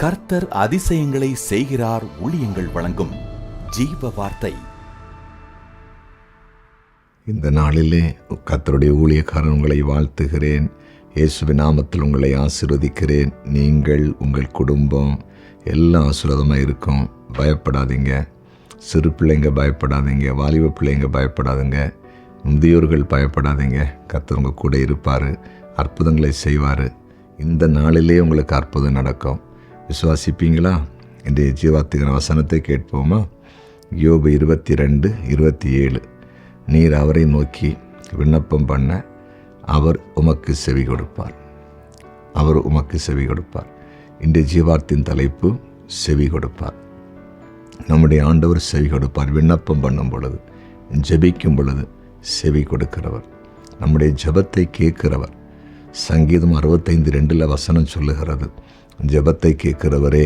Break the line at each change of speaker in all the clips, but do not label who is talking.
கர்த்தர் அதிசயங்களை செய்கிறார். ஊழியங்கள் வழங்கும் ஜீவ வார்த்தை.
இந்த நாளிலே கர்த்தருடைய ஊழியக்காரன் உங்களை வாழ்த்துகிறேன். இயேசுவின் நாமத்தில் உங்களை ஆசீர்வதிக்கிறேன். நீங்கள், உங்கள் குடும்பம் எல்லாம் ஆசீர்வாதமாக இருக்கும். பயப்படாதீங்க. சிறு பிள்ளைங்க பயப்படாதீங்க. வாலிப பிள்ளைங்க பயப்படாதீங்க. முதியோர்கள் பயப்படாதீங்க. கர்த்தர் உங்கள் கூட இருப்பார். அற்புதங்களை செய்வார். இந்த நாளிலே உங்களுக்கு அற்புதம் நடக்கும். விசுவாசிப்பீங்களா? இன்றைய ஜீவாத்துக்கான வசனத்தை கேட்போமா? யோபு 22:27. நீர் அவரை நோக்கி விண்ணப்பம் பண்ண அவர் உமக்கு செவி கொடுப்பார். அவர் உமக்கு செவி கொடுப்பார். இன்றைய ஜீவாத்தின் தலைப்பு செவி கொடுப்பார். நம்முடைய ஆண்டவர் செவி கொடுப்பார். விண்ணப்பம் பண்ணும் பொழுது, ஜெபிக்கும் பொழுது செவி கொடுக்கிறவர், நம்முடைய ஜெபத்தை கேட்கிறவர். சங்கீதம் 65:2 வசனம் சொல்லுகிறது, ஜெபத்தை கேட்கிறவரே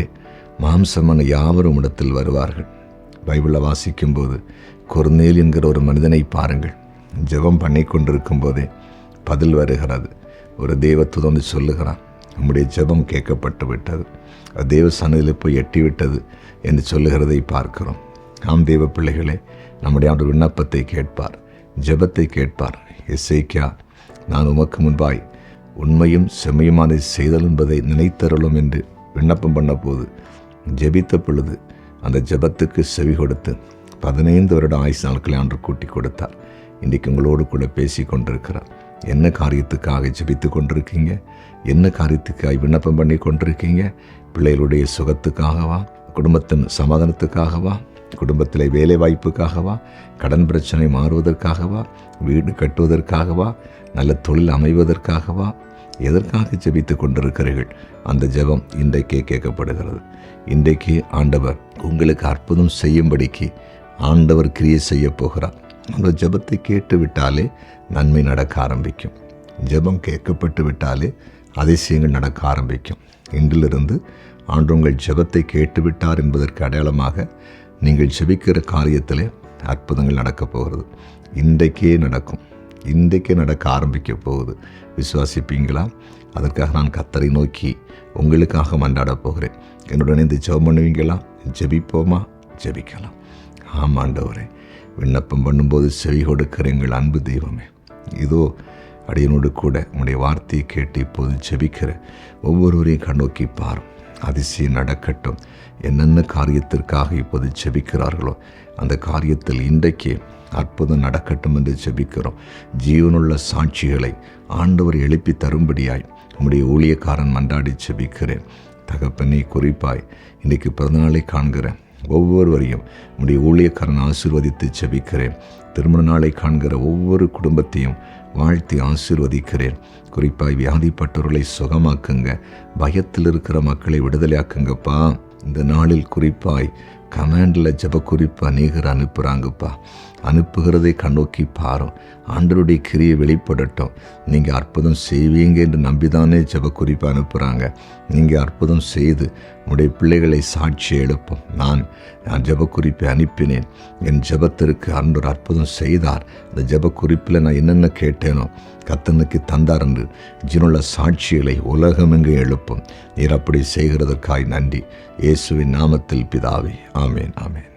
மாம்சமான யாவரும் இடத்தில் வருவார்கள். பைபிளில் வாசிக்கும்போது கொர்நேல் என்கிற ஒரு மனிதனை பாருங்கள். ஜெபம் பண்ணி கொண்டிருக்கும் போதே பதில் வருகிறது. ஒரு தேவதூதன் சொல்லுகிறான், நம்முடைய ஜெபம் கேட்கப்பட்டு விட்டது, அது தேவ சன்னதியில் போய் எட்டிவிட்டது என்று சொல்லுகிறதை பார்க்கிறோம். ஆம் தேவ பிள்ளைகளே, நம்முடைய ஆண்டு விண்ணப்பத்தை கேட்பார், ஜெபத்தை கேட்பார். எசேக்கியா, நான் உமக்கு முன்பாய் உண்மையும் செம்மையுமானதை செய்தல் என்பதை நினைத்தருளும் என்று விண்ணப்பம் பண்ண போது, ஜெபித்த பொழுது அந்த ஜெபத்துக்கு செவி கொடுத்து 15 வருட ஆயுசு நாட்களை ஆண்டு கூட்டி கொடுத்தார். இன்றைக்கு உங்களோடு கூட பேசி கொண்டிருக்கிறார். என்ன காரியத்துக்காக ஜெபித்து கொண்டிருக்கீங்க? என்ன காரியத்துக்காக விண்ணப்பம் பண்ணி கொண்டிருக்கீங்க? பிள்ளைகளுடைய சுகத்துக்காகவா? குடும்பத்தின் சமாதானத்துக்காகவா? குடும்பத்தில் வேலை வாய்ப்புக்காகவா? கடன் பிரச்சனை மாறுவதற்காகவா? வீடு கட்டுவதற்காகவா? நல்ல தொழில் அமைவதற்காகவா? எதற்காக ஜெபித்து கொண்டிருக்கிறீர்கள்? அந்த ஜெபம் இன்றைக்கே கேட்கப்படுகிறது. இன்றைக்கு ஆண்டவர் உங்களுக்கு அற்புதம் செய்யும்படிக்கு ஆண்டவர் கிரியை செய்ய போகிறார். அந்த ஜெபத்தை கேட்டு விட்டாலே நன்மை நடக்க ஆரம்பிக்கும். ஜெபம் கேட்கப்பட்டு விட்டாலே அதிசயங்கள் நடக்க ஆரம்பிக்கும். இன்றிலிருந்து ஆண்டு உங்கள் ஜெபத்தை கேட்டுவிட்டார் என்பதற்கு அடையாளமாக நீங்கள் ஜெபிக்கிற காரியத்திலே அற்புதங்கள் நடக்கப் போகிறது. இன்றைக்கே நடக்கும். இன்றைக்கே நடக்க ஆரம்பிக்க போகுது. விசுவாசிப்பீங்களா? அதற்காக நான் கர்த்தரை நோக்கி உங்களுக்காக மன்றாடப் போகிறேன். என்னுடன் இந்த ஜெபம் பண்ணுவீங்களா? ஜெபிப்போமா? ஜெபிக்கலாம். ஆமாண்டவரே, விண்ணப்பம் பண்ணும்போது செவி கொடுக்கிற எங்கள் அன்பு தெய்வமே, இதோ அடியனோடு கூட உங்களுடைய வார்த்தையை கேட்டு இப்போது ஜெபிக்கிற ஒவ்வொருவரையும் கண்ணோக்கி பாரும். அதிசயம் நடக்கட்டும். என்னென்ன காரியத்திற்காக இப்போது ஜெபிக்கிறார்களோ அந்த காரியத்தில் இன்றைக்கு அற்புதம் நடக்கட்டும் என்று ஜெபிக்கிறோம். ஜீவனுள்ள சாட்சிகளை ஆண்டவர் எழுப்பி தரும்படியாய் உம்முடைய ஊழியக்காரன் மன்றாடி ஜெபிக்கிறேன். தகப்பனே, குறிப்பாய் இன்றைக்கு பிறந்தநாளை காண்கிற ஒவ்வொருவரையும் உம்முடைய ஊழியக்காரன் ஆசீர்வதித்து ஜெபிக்கிறேன். திருமண நாளை காண்கிற ஒவ்வொரு குடும்பத்தையும் வாழ்த்தி ஆசீர்வதிக்கிறேன். குறிப்பாய் வியாதிப்பட்டவர்களை சுகமாக்குங்க. பயத்தில் இருக்கிற மக்களை விடுதலையாக்குங்கப்பா. இந்த நாளில் குறிப்பாய் கமாண்டில் ஜெப குறிப்பு அநேகர் அனுப்புகிறாங்கப்பா. அனுப்புகிறதை கண்ணோக்கி பாரும். ஆண்டவருடைய கிரியை வெளிப்படட்டும். நீங்கள் அற்புதம் செய்வீங்க என்று நம்பிதானே ஜெப குறிப்பு அனுப்புகிறாங்க. நீங்கள் அற்புதம் செய்து உடைய பிள்ளைகளை சாட்சி எழுப்பும். நான் ஜெப குறிப்பை அனுப்பினேன், என் ஜெபத்திற்கு ஆண்டவர் அற்புதம் செய்தார், அந்த ஜெப குறிப்பில் நான் என்னென்ன கேட்டேனோ கர்த்தனுக்கு தந்தார் என்று ஜீவனுள்ள சாட்சிகளை உலகமெங்கு எழுப்பும். நீர் அப்படி செய்கிறதற்காய் நன்றி. இயேசுவின் நாமத்தில் பிதாவே, ஆமேன், ஆமேன்.